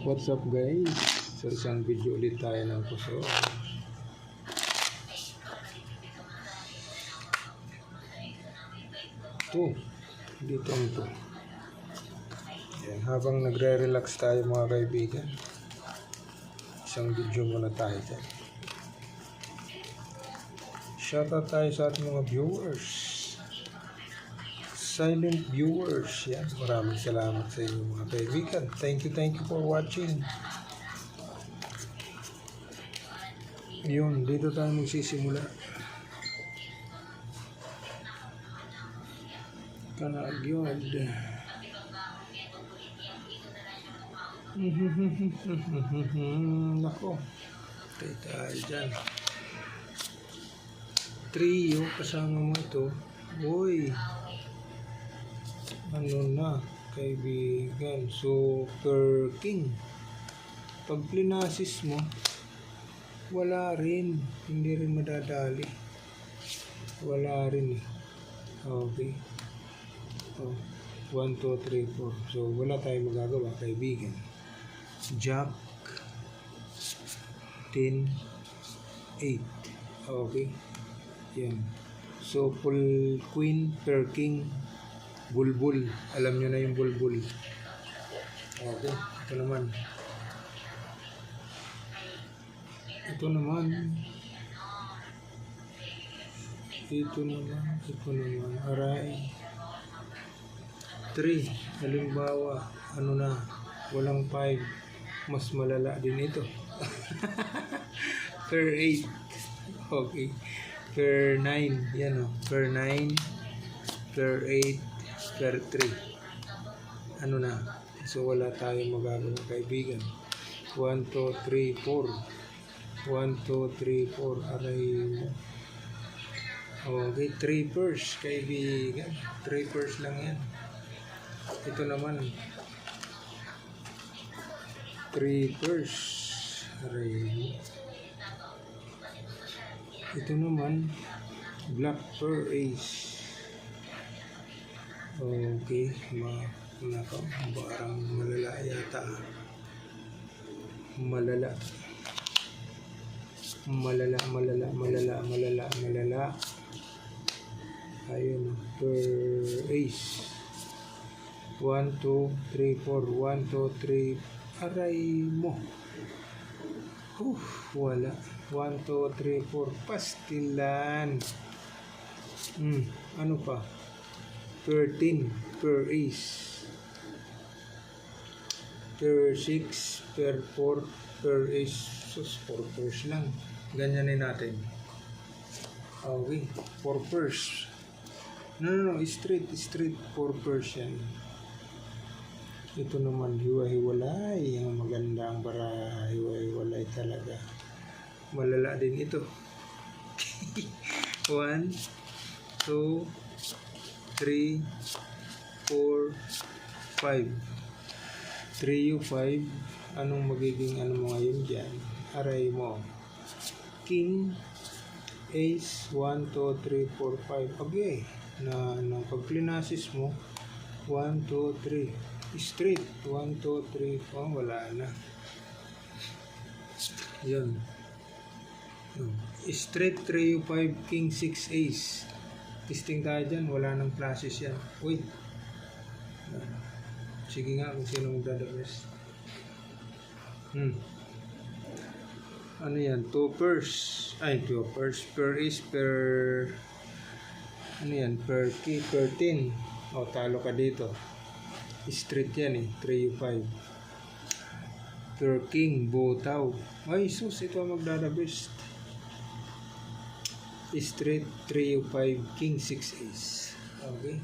What's up guys? Sa isang video ulit tayo ng puso. Dito. Yan, habang nagre-relax tayo mga kaibigan, isang video muna tayo dyan. Shoutout tayo sa ating mga viewers, silent viewers. Yan, maraming salamat sa inyo mga kaibigan. Thank you for watching. Yun, dito tayo magsisimula. Kanagyod. Nako, tayo tayo dyan. Trio, kasama mo ito. Uy, ano na kaibigan, Super King. Pag plinasis mo, wala rin, hindi rin madadali, wala rin eh. Okay, 1, 2, 3, 4, so wala tayong magagawa kaibigan. Jack 10, 8. Okay, yan. So full queen per king, bulbul, alam nyo na yung bulbul. Okay, ito naman, aray 3, halimbawa ano na, walang 5, mas malala din ito. Per 8. Okay, per 9, yan o, per 9, per 8, per 3, ano na, so wala tayong magagawa kaibigan. 1, 2, 3, 4, 1, 2, 3, 4, aray. Okay, 3 pairs kaibigan, 3 pairs lang yan. Ito naman 3 pairs, aray. Ito naman black per ace. Okay, nako, parang malala yata, malala. Ayun, per ace. 1, 2, 3, 4, 1, 2, 3, aray mo. Wala. 1, 2, 3, 4, pastilan. Ano pa? 13, per ace. Per 6, per 4, per ace. Sus, 4 pairs lang. Ganyanin natin. Okay, 4 pairs. No, straight 4 pairs yan. Ito naman, hiwa-hiwalay. Ang maganda ang bara, hiwa-hiwalay talaga. Malala din ito. 1, 2, 3, 4, 5. 3 yung 5. Anong magiging ano mo ngayon dyan? Aray mo. King, ace, 1, 2, 3, 4, 5. Okay. Pag plinasis mo, 1, 2, 3. Straight. 1, 2, 3, 4. Wala na. Yun. Straight, 3, 5, king, 6, ace. Testing tayo dyan. Wala nang flashes yan. Wait. Sige nga kung sino magdadabes. Ano yan? 2 pairs. Ay, 2 pairs. Per ace, per... Ano yan? Per key, per 10. O, talo ka dito. Straight yan eh. 3, 5. Per king, botaw. Ay, sus. Ito ang magdadabest. Straight, 3, 5, king, 6, ace. Okay.